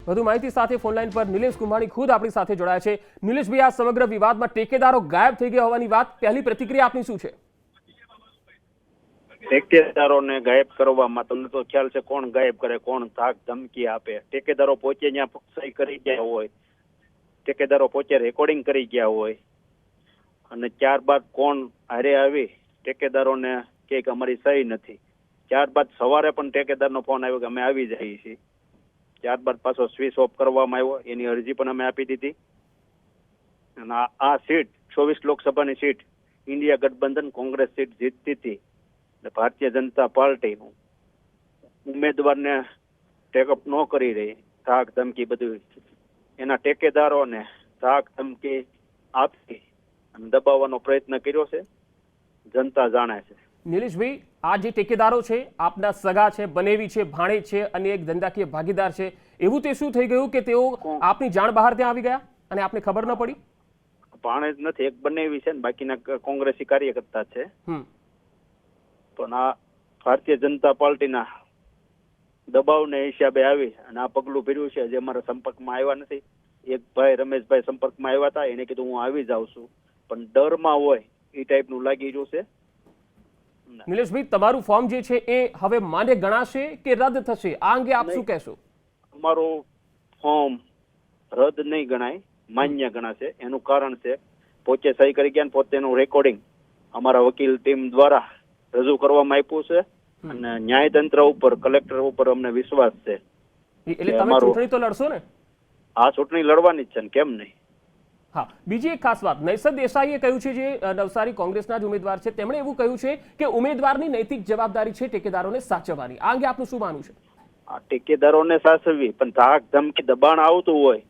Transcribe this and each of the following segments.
વધુ માહિતી સાથે ફોનલાઈન પર નિલેશ કુંભાણી ખુદ આપણી સાથે જોડાયા છે। નિલેશભાઈ, આ સમગ્ર વિવાદમાં ટેકેદારો ગાયબ થઈ ગયા હોવાની વાત, પહેલી પ્રતિક્રિયા આપની શું છે? ટેકેદારોને ગાયબ કરવામાં તમને તો ખ્યાલ છે કોણ ગાયબ કરે, કોણ ધાક ધમકી આપે। ટેકેદારો પોતે ત્યાં સહી કરી ગયા હોય, ટેકેદારો પોતે રેકોર્ડિંગ કરી ગયા હોય, અને ત્યારબાદ કોણ હારે આવી ટેકેદારોને કે અમારી સહી નથી। ત્યારબાદ સવારે પણ ટેકેદારનો ફોન આવ્યો કે અમે આવી જઈએ છીએ। ત્યારબાદ પાછો સ્વિચ ઓફ કરવામાં આવ્યો, એની અરજી પણ અમે આપી દીધી। અને આ સીટ 24 લોકસભાની સીટ ઇન્ડિયા ગઠબંધન કોંગ્રેસ સીટ જીતતી હતી, ભારતીય જનતા પાર્ટીનું ઉમેદવારને ટેકઅપ ન કરી રહી, ધાક ધમકી બધું એના ટેકેદારોને ધાક ધમકી આપી અને દબાવવાનો પ્રયત્ન કર્યો છે, જનતા જાણે છે। નિલેશભાઈ, આ જે ટેકેદારો છે આપના સગા છે, બનેવી છે, ભાણેજ છે અને એક ધંધાકીય ભાગીદાર છે, એવું તે શું થઈ ગયું કે તેઓ આપની જાણ બહાર ત્યાં આવી ગયા અને આપને ખબર ન પડી? ભાણેજ નથી, એક બનેવી છે ને બાકીના કોંગ્રેસી કાર્યકર્તા છે। પણ આ ભારતીય જનતા પાર્ટીના દબાવને હિસાબે આવી અને આ પગલું ભર્યું છે। જે અમારા સંપર્કમાં આવ્યા નથી, એક ભાઈ રમેશભાઈ સંપર્કમાં આવ્યા હતા, એને કીધું હું આવી જાઉં છું, પણ ડરમાં હોય એ ટાઈપનું લાગી રહ્યું છે। નિલેશભાઈ, તમારું ફોર્મ જે છે એ હવે માન્ય ગણાશે કે રદ થશે? આ અંગે આપ શું કહેશો? અમારું ફોર્મ રદ નહીં ગણાય, માન્ય ગણાશે। એનું કારણ છે પોતે સહી કરી ગયા, પોતેનું રેકોર્ડિંગ અમારા વકીલ ટીમ દ્વારા રજૂ કરવામાં આપ્યું છે અને ન્યાયતંત્ર ઉપર, કલેક્ટર ઉપર અમને વિશ્વાસ છે। એટલે તમે ચૂંટણી તો લડશો ને? આ ચૂંટણી લડવાની જ છે ને, કેમ નહીં। હા, બીજી એક ખાસ વાત, નૈસદ દેસાઈએ કહ્યું છે, જે નવસારી કોંગ્રેસના જ ઉમેદવાર છે, તેમણે એવું કહ્યું છે કે ઉમેદવારની નૈતિક જવાબદારી છે ટેકેદારોને સાચવવાની। આ અંગે આપનું શું માનવું છે? આ ટેકેદારોને સાચવવી, પણ ધાક ધમકી દબાણ આવતું હોય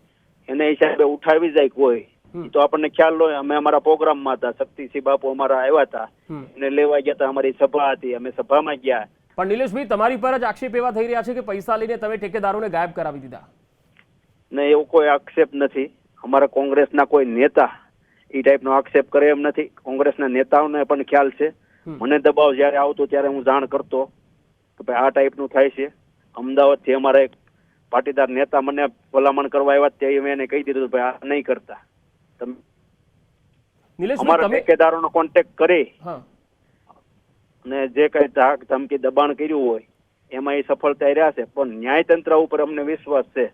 એને હિસાબે ઉઠાવી જાય કોઈ, તો આપણને ખ્યાલ હોય। અમે અમારા પ્રોગ્રામમાં હતા, શક્તિસિંહ બાપુ અમારા આવ્યા હતા, એને લેવા ગયા હતા, અમારી સભા હતી, અમે સભામાં ગયા। પણ નિલેશભાઈ, તમારી પર જ આક્ષેપ એવા થઈ રહ્યા છે કે પૈસા લઈને તમે ટેકેદારોને ગાયબ કરાવી દીધા? નહીં, એવો કોઈ આક્ષેપ નથી। અમારા કોંગ્રેસના કોઈ નેતા એ ટાઈપનો આક્ષેપ કરે એમ નથી। કોંગ્રેસના નેતાઓને પણ ખ્યાલ છે, મને દબાવ જયારે આવતો ત્યારે હું જાણ કરતો કે ભાઈ આ ટાઈપનું થાય છે। અમદાવાદથી અમારા એક પાટીદાર નેતા મને ભલામણ કરવા આવ્યા, તે મેં એને કહી દીધું ભાઈ આ નહીં કરતા, તમે અમારા ટેકેદારોનો કોન્ટેક્ટ કરી અને જે કઈ ધાક ધમકી દબાણ કર્યું હોય એમાં એ સફળતા રહ્યા છે, પણ ન્યાયતંત્ર ઉપર અમને વિશ્વાસ છે।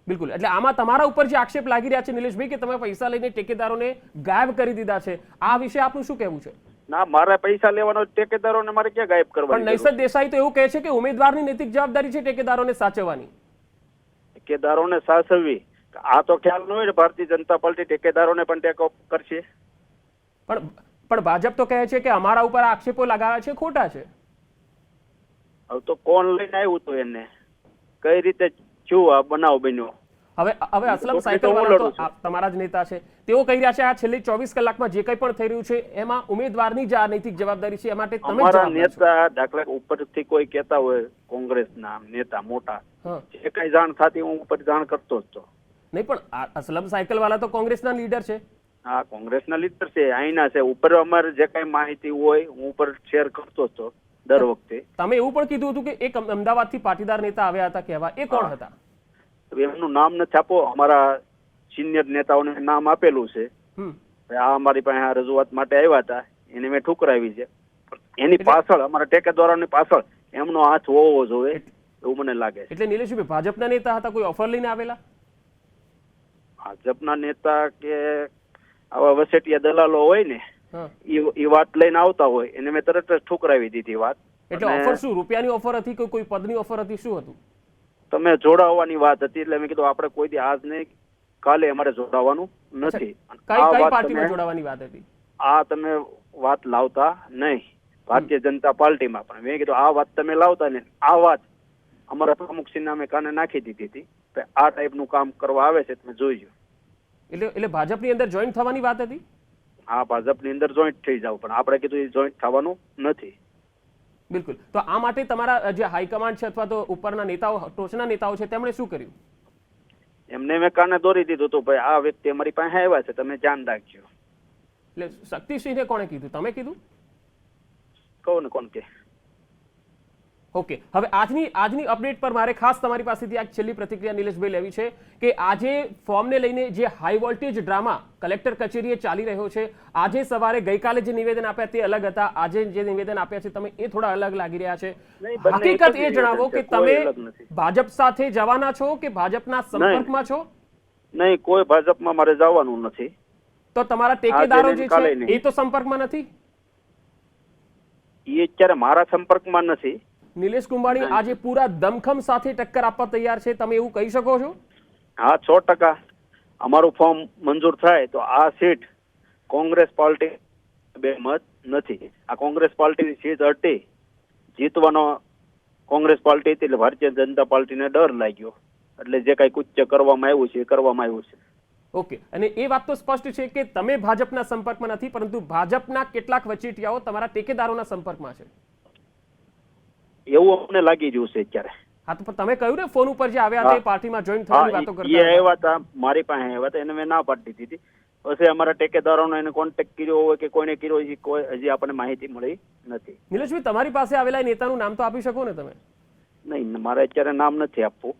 બિલકુલ, એટલે આમાં તમારા ઉપર જે આક્ષેપ લાગી રહ્યા છે નિલેશભાઈ કે તમે પૈસા લઈને ટેકેદારોને ગાયબ કરી દીધા છે, આ વિશે આપનું શું કહેવું છે? ના, મારા પૈસા લેવાનો ટેકેદારોને મારે ક્યાં ગાયબ કરવા? પણ નૈસદ દેસાઈ તો એવું કહે છે કે ઉમેદવારની નૈતિક જવાબદારી છે ટેકેદારોને સાચવવાની। ટેકેદારોને સાચવવી, આ તો ખ્યાલ ન હોય, ભારતીય જનતા પાર્ટી ટેકેદારોને પણ ટેકો કરશે। પણ ભાજપ તો કહે છે કે અમારા ઉપર આક્ષેપો લગાવ્યા છે ખોટા છે। હવે તો કોણ લઈને આવ્યું હતું, એને કઈ રીતે શું આ બનાવ બન્યો? હવે અસલમ સાયકલ વાળા તો તમારા જ નેતા છે, તેઓ કહી રહ્યા છે આ છેલ્લી 24 કલાકમાં જે કંઈ પણ થઈ રહ્યું છે એમાં ઉમેદવારની જ આ નૈતિક જવાબદારી છે, એ માટે તમે અમારા નેતા દાખલા ઉપરથી કોઈ કહેતા હોય, કોંગ્રેસના નેતા મોટા, જે કઈ જાણ થતી હું ઉપર જાણ કરતો જ તો નહીં। પણ અસલમ સાયકલ વાળા તો કોંગ્રેસના લીડર છે। હા, કોંગ્રેસના લીડર છે, અહીંના છે, ઉપર અમારે જે કઈ માહિતી હોય હું ઉપર શેર કરતો જ તો દર વખતે। તમે એવું પણ કીધું હતું કે એક અમદાવાદથી પાટીદાર નેતા આવ્યા હતા કહેવા, એ કોણ હતા? એમનું નામ નથી આપો, અમારા સિનિયર નેતાઓને નામ આપેલું છે। આ અમારી પાસે રજૂઆત માટે આવ્યા હતા, એને મેં ઠુકરાવી છે। એની પાછળ, અમારા ટેકેદારોની પાછળ એમનો હાથ હોવો જોઈએ એવું મને લાગે છે। એટલે નિલેશભાઈ, ભાજપના નેતા હતા, કોઈ ઓફર લઈને આવેલા? ભાજપના નેતા કે આવા વસેટિયા દલાલો હોય ને, એ વાત લઈને આવતા હોય, એને મેં તરત જ ઠુકરાવી દીધી વાત। એટલે ઓફર શું, રૂપિયાની ઓફર હતી કે કોઈ પદની ઓફર હતી, શું હતું? તમે જોડાવાની વાત હતી, એટલે મેં કીધું આપણે કોઈ દી આજ નહીં કાલે અમારે જોડાવાનું નથી। કઈ પાર્ટીમાં જોડાવાની વાત હતી? આ તમે વાત લાવતા નહીં ભારતીય જનતા પાર્ટીમાં, પણ મેં કીધું આ વાત તમે લાવતા ને, આ વાત અમારા પ્રમુખશ્રીને અમે કાને નાખી દીધી હતી, આ ટાઈપનું કામ કરવા આવે છે તમે જોઈજો। એટલે ભાજપની અંદર જોઈન્ટ થવાની વાત હતી? હા, ભાજપની અંદર જોઈન્ટ થઈ જાવ, પણ આપણે કીધું એ જોઈન્ટ થવાનું નથી। બિલકુલ, તો આ માટે તમારા જે હાઈકમાન્ડ છે અથવા તો ઉપરના નેતાઓ, ટોચના નેતાઓ છે, તેમણે શું કર્યું? એમને મેં કાને દોરી દીધું હતું, ભાઈ આ વ્યક્તિ અમારી પાસે આવ્યા છે, તમે ધ્યાન રાખજો। એટલે શક્તિસિંહને કોણે કીધું, તમે કીધું? કહું ને કોણ કે ઓકે, હવે આજની અપડેટ પર મારે ખાસ તમારી પાસેથી આ છેલ્લી પ્રતિક્રિયા નિલેશભાઈ લેવી છે કે આજે ફોર્મને લઈને જે હાઈ વોલ્ટેજ ડ્રામા કલેક્ટર કચેરીએ ચાલી રહ્યો છે, આજે સવારે ગઈકાલે જે નિવેદન આપ્યા તે અલગ હતા, આજે જે નિવેદન આપ્યા છે તમે એ થોડા અલગ લાગી રહ્યા છે. નહીં, બંને હકીકત એક જ એ જણાવો નિવેદન છે, કે કોઈ તમે અલગ નથી. ભાજપ સાથે જવાના છો કે ભાજપના સંપર્કમાં છો? નહીં, કોઈ ભાજપમાં મારે જવાનું નથી. તો તમારા ટેકેદારો જે કાલે છે નહીં. એ તો સંપર્કમાં નથી? એ અત્યારે મારા સંપર્કમાં નથી. નિલેશ કુંભાણી આજે પૂરા દમખમ સાથે ટક્કર આપવા તૈયાર છે, તમે એવું કહી શકો છો? હા, 100%. અમારું ફોર્મ મંજૂર થાય તો આ સીટ કોંગ્રેસ પાર્ટી બે મત નથી. આ કોંગ્રેસ પાર્ટીની સીટ હતી, જીતવાનો કોંગ્રેસ પાર્ટી હતી, એટલે ભારતીય જનતા પાર્ટીને ડર લાગ્યો, એટલે જે કઈ કુચ્ચ કરવામાં આવ્યું છે એ કરવામાં આવ્યું છે. ઓકે, અને એ વાત તો સ્પષ્ટ છે કે તમે ભાજપના સંપર્કમાં નથી, પરંતુ ભાજપના કેટલાક વચેટિયાઓ તમારા ટેકેદારોના સંપર્કમાં છે. એવું અમને લાગી રહ્યું છે અત્યારે. હા, તો તમે કહ્યું ને ફોન ઉપર જે આવ્યા હતા એ પાર્ટીમાં જોઈન થવાની વાતો એ કરતા હતા. આવ્યા હતા, મારી પાસે આવ્યા હતા, એને મેં ના પાડી દીધી. પછી અમારા ટેકેદારોનો એને કોન્ટેક્ટ કર્યો હોય કે કોઈને કર્યો હોય, કોઈ હજી આપણને માહિતી મળી નથી. નિલેશભાઈ, તમારી પાસે આવેલા એ નેતાનું નામ તો આપી શકો ને તમે? નહીં, મારે અત્યારે નામ નથી આપવું.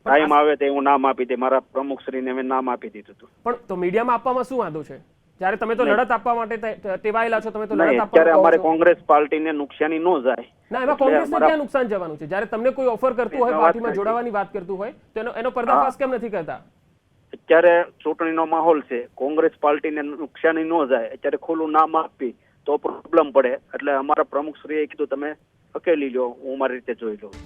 ટાઈમ આવે તો હું નામ આપી દે. મારા પ્રમુખશ્રીને મેં નામ આપી દીધું હતું. પણ તો મીડિયામાં આપવામાં શું વાંધો છે? જ્યારે તમે તો લડત આપવા માટે ટેવાયેલા છો, તમે તો લડત નહીં, આપવા અત્યારે અમારે કોંગ્રેસ પાર્ટીને નુકસાની ન જાય. ના, એમાં કોંગ્રેસને ક્યાં નુકસાન જવાનું છે? જ્યારે તમને કોઈ ઓફર કરતું હોય, પાર્ટીમાં જોડાવાની વાત કરતું હોય, તો એનો પર્દાફાશ કેમ નથી કરતા? અત્યારે ચૂંટણીનો માહોલ છે, કોંગ્રેસ પાર્ટીને નુકસાની ન જાય, અત્યારે ખુલ્લું નામ આપી તો પ્રોબ્લેમ પડે, એટલે અમારા પ્રમુખશ્રીએ કીધું તમે અકેલી લો, હું મારી રીતે જોઈ લઉં.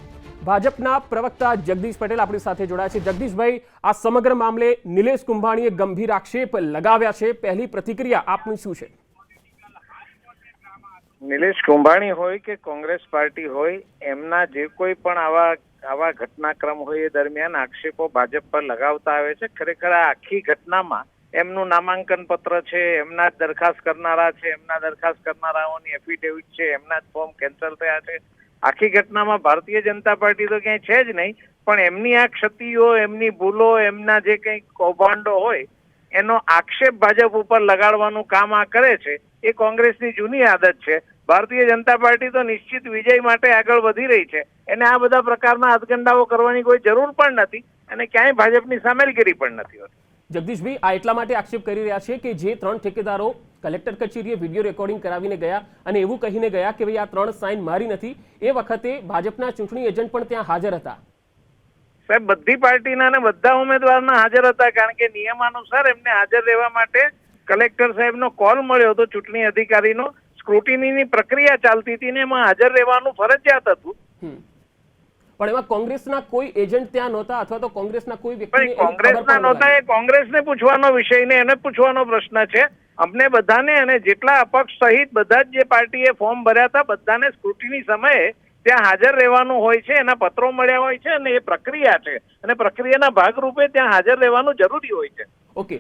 ભાજપના પ્રવક્તા જગદીશ પટેલ આપણી સાથે જોડાયા છે. જગદીશભાઈ, આ સમગ્ર મામલે નિલેશ કુંભાણીએ ગંભીર આક્ષેપ લગાવ્યા છે, પહેલી પ્રતિક્રિયા આપની શું છે? નિલેશ કુંભાણી હોય કે કોંગ્રેસ પાર્ટી હોય, એમના જે કોઈ પણ આવા ઘટનાક્રમ હોય એ દરમિયાન આક્ષેપો ભાજપ પર લગાવતા આવે છે. ખરેખર આ આખી ઘટનામાં એમનું નામાંકન પત્ર છે, એમના જ દરખાસ્ત કરનારા છે, એમના દરખાસ્ત કરનારાઓની એફિડેવિટ છે, એમના જ ફોર્મ કેન્સલ થયા છે. આખી ઘટનામાં ભારતીય જનતા પાર્ટી તો ક્યાંય છે જ નહીં, પણ એમની આ ક્ષતિઓ, એમની ભૂલો, એમના જે કંઈ કૌભાંડો હોય એનો આક્ષેપ ભાજપ ઉપર લગાડવાનું કામ આ કરે છે. એ કોંગ્રેસની જૂની આદત છે. ભારતીય જનતા પાર્ટી તો નિશ્ચિત વિજય માટે આગળ વધી રહી છે, એને આ બધા પ્રકારના હાથગંડાઓ કરવાની કોઈ જરૂર પણ નથી, અને ક્યાંય ભાજપની સામેલગીરી પણ નથી હોતી. જગદીશભાઈ, આ એટલા માટે આક્ષેપ કરી રહ્યા છે કે જે 3 ઠેકેદારો કલેક્ટર કચેરીએ વિડીયો રેકોર્ડિંગ કરાવીને ગયા અને એવું કહીને ગયા કે ભાઈ આ 3 સાઇન મારી નથી, એ વખતે ભાજપના ચૂંટણી એજન્ટ પણ ત્યાં હાજર હતા. સાહેબ, બધી પાર્ટીના અને બધા ઉમેદવારના હાજર હતા, કારણ કે નિયમાનુસાર એમને હાજર રહેવા માટે કલેક્ટર સાહેબનો કોલ મળ્યો હતો. ચૂંટણી અધિકારીનો સ્ક્રુટિનીની પ્રક્રિયા ચાલતી હતી ને એમાં હાજર રહેવાનું ફરજિયાત હતું. પણ એમાં કોંગ્રેસના કોઈ એજન્ટ ત્યાં નહોતા, અથવા તો કોંગ્રેસના કોઈ વ્યક્તિ કોંગ્રેસના નહોતા, એ કોંગ્રેસને પૂછવાનો વિષય ને એને પૂછવાનો પ્રશ્ન છે. અમને બધાને, અને જેટલા અપક્ષ સહિત બધા જ જે પાર્ટીએ ફોર્મ ભર્યા હતા બધાને સ્ક્રુટિની સમયે ત્યાં હાજર રહેવાનું હોય છે, એના પત્રો મળ્યા હોય છે, અને એ પ્રક્રિયા છે, અને પ્રક્રિયાના ભાગરૂપે ત્યાં હાજર રહેવાનું જરૂરી હોય છે. ઓકે,